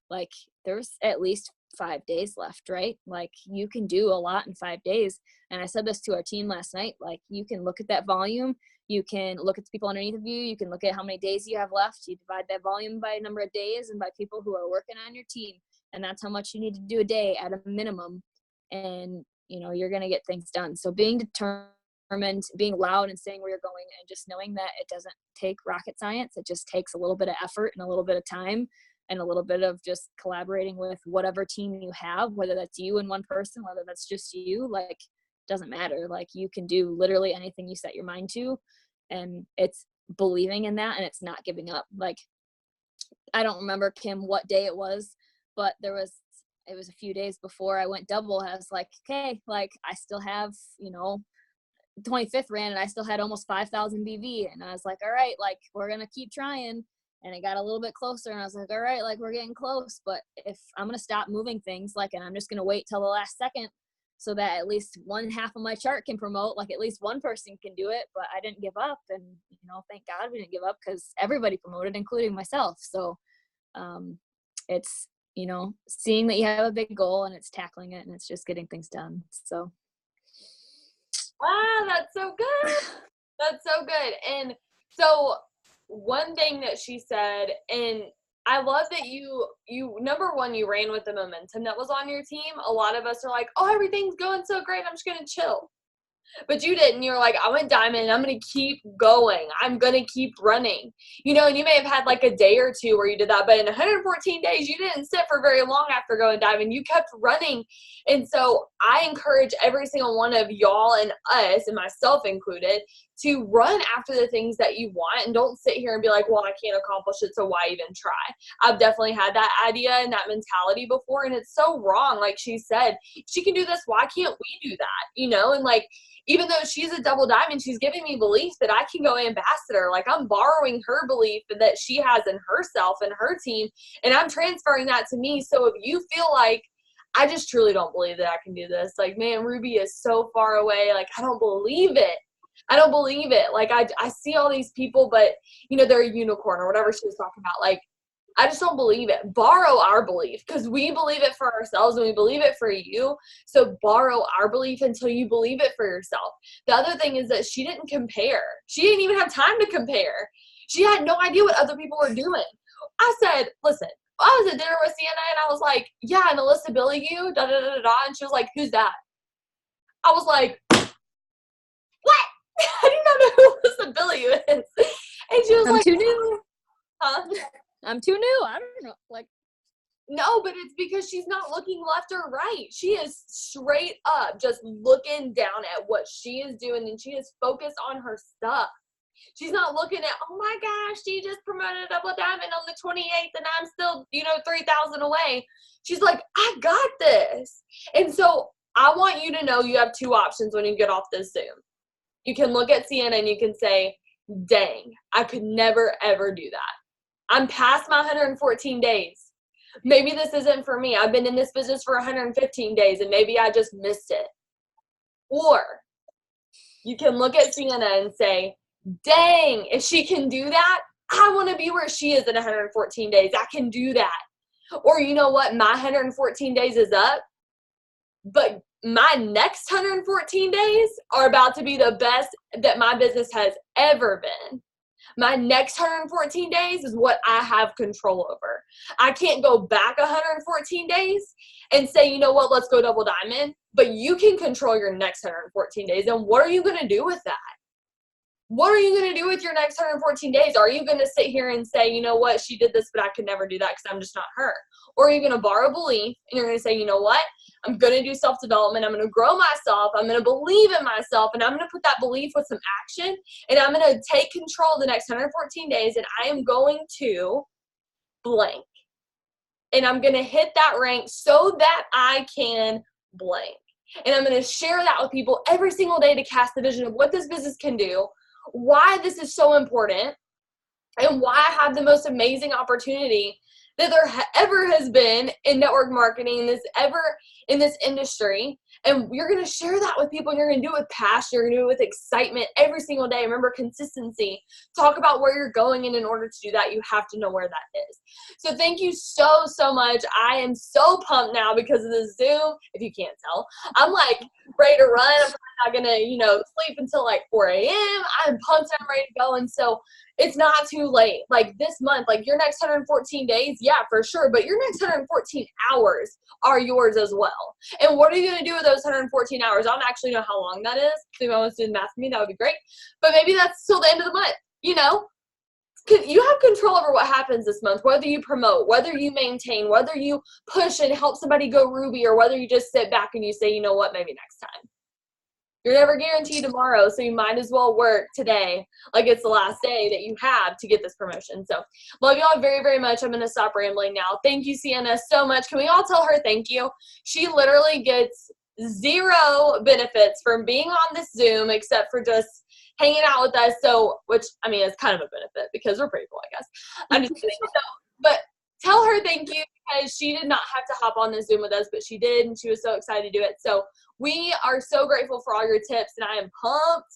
Speaker 4: Like, there's at least 5 days left, right? Like, you can do a lot in 5 days. And I said this to our team last night, like, you can look at that volume, you can look at the people underneath of you, you can look at how many days you have left, you divide that volume by a number of days and by people who are working on your team, and that's how much you need to do a day at a minimum, and you're going to get things done. So being determined, being loud and saying where you're going, and just knowing that it doesn't take rocket science, it just takes a little bit of effort and a little bit of time and a little bit of just collaborating with whatever team you have, whether that's you and one person, whether that's just you, like, doesn't matter. Like, you can do literally anything you set your mind to, and it's believing in that, and it's not giving up. Like, I don't remember, Kim, what day it was, but it was a few days before I went double. I was like, okay, like, I still have, 25th ran and I still had almost 5,000 BV, and I was like, all right, like, we're gonna keep trying. And it got a little bit closer, and I was like, all right, like, we're getting close, but if I'm gonna stop moving things, like, and I'm just gonna wait till the last second so that at least one half of my chart can promote, like, at least one person can do it. But I didn't give up, and thank God we didn't give up, because everybody promoted, including myself. So it's seeing that you have a big goal, and it's tackling it, and it's just getting things done. So
Speaker 1: wow, that's so good. That's so good. And so one thing that she said, and I love that you number one, you ran with the momentum that was on your team. A lot of us are like, oh, everything's going so great, I'm just gonna chill. But you didn't. You were like, I went diamond, I'm going to keep going. I'm going to keep running. And you may have had like a day or two where you did that, but in 114 days, you didn't sit for very long after going diamond. You kept running. And so I encourage every single one of y'all and us, and myself included, to run after the things that you want, and don't sit here and be like, well, I can't accomplish it, so why even try? I've definitely had that idea and that mentality before, and it's so wrong. Like she said, she can do this, why can't we do that? And like, even though she's a double diamond, she's giving me belief that I can go ambassador. Like, I'm borrowing her belief that she has in herself and her team, and I'm transferring that to me. So if you feel like, I just truly don't believe that I can do this, like, man, Ruby is so far away, like, I don't believe it. Like, I see all these people, but, they're a unicorn or whatever she was talking about. Like, I just don't believe it. Borrow our belief, because we believe it for ourselves and we believe it for you. So borrow our belief until you believe it for yourself. The other thing is that she didn't compare. She didn't even have time to compare. She had no idea what other people were doing. I said, listen, I was at dinner with Sienna, and I was like, yeah, and Alyssa Billigu, da-da-da-da-da. And she was like, who's that? I was like, what? I did not know who Alyssa Billigu is. And she was
Speaker 4: I'm
Speaker 1: like,
Speaker 4: too new.
Speaker 1: huh?
Speaker 4: I'm too new. I don't know. Like,
Speaker 1: no, but it's because she's not looking left or right. She is straight up just looking down at what she is doing, and she is focused on her stuff. She's not looking at, oh my gosh, she just promoted a double diamond on the 28th and I'm still, 3,000 away. She's like, I got this. And so I want you to know you have two options when you get off this Zoom. You can look at Sienna and you can say, dang, I could never, ever do that. I'm past my 114 days. Maybe this isn't for me. I've been in this business for 115 days and maybe I just missed it. Or you can look at Sienna and say, dang, if she can do that, I want to be where she is in 114 days. I can do that. Or you know what? My 114 days is up, but my next 114 days are about to be the best that my business has ever been. My next 114 days is what I have control over. I can't go back 114 days and say, you know what, let's go double diamond. But you can control your next 114 days. And what are you going to do with that? What are you going to do with your next 114 days? Are you going to sit here and say, you know what, she did this, but I could never do that because I'm just not her? Or are you going to borrow belief and you're going to say, you know what, I'm going to do self-development. I'm going to grow myself. I'm going to believe in myself. And I'm going to put that belief with some action. And I'm going to take control the next 114 days. And I am going to blank. And I'm going to hit that rank so that I can blank. And I'm going to share that with people every single day to cast the vision of what this business can do, why this is so important, and why I have the most amazing opportunity that there ever has been in network marketing, in this industry. And you're going to share that with people, and you're going to do it with passion. You're going to do it with excitement every single day. Remember, consistency. Talk about where you're going, and in order to do that, you have to know where that is. So thank you so, so much. I am so pumped now because of the Zoom. If you can't tell, I'm like ready to run. I'm not going to, sleep until like 4 a.m. I'm pumped. I'm ready to go. And so it's not too late. Like this month, like your next 114 days, yeah, for sure. But your next 114 hours are yours as well. And what are you going to do with those 114 hours? I don't actually know how long that is. If anyone wants to do the math for me, that would be great. But maybe that's till the end of the month, You have control over what happens this month, whether you promote, whether you maintain, whether you push and help somebody go Ruby, or whether you just sit back and you say, you know what, maybe next time. You're never guaranteed tomorrow, so you might as well work today like it's the last day that you have to get this promotion. So love you all very, very much. I'm going to stop rambling now. Thank you, Sienna, so much. Can we all tell her thank you? She literally gets zero benefits from being on this Zoom except for just hanging out with us. So, which, I mean, it's kind of a benefit because we're pretty cool, I guess. I'm just kidding. But tell her thank you because she did not have to hop on the Zoom with us, but she did, and she was so excited to do it. So we are so grateful for all your tips, and I am pumped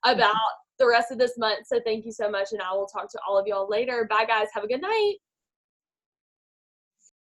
Speaker 1: about the rest of this month. So thank you so much, and I will talk to all of y'all later. Bye, guys. Have a good night.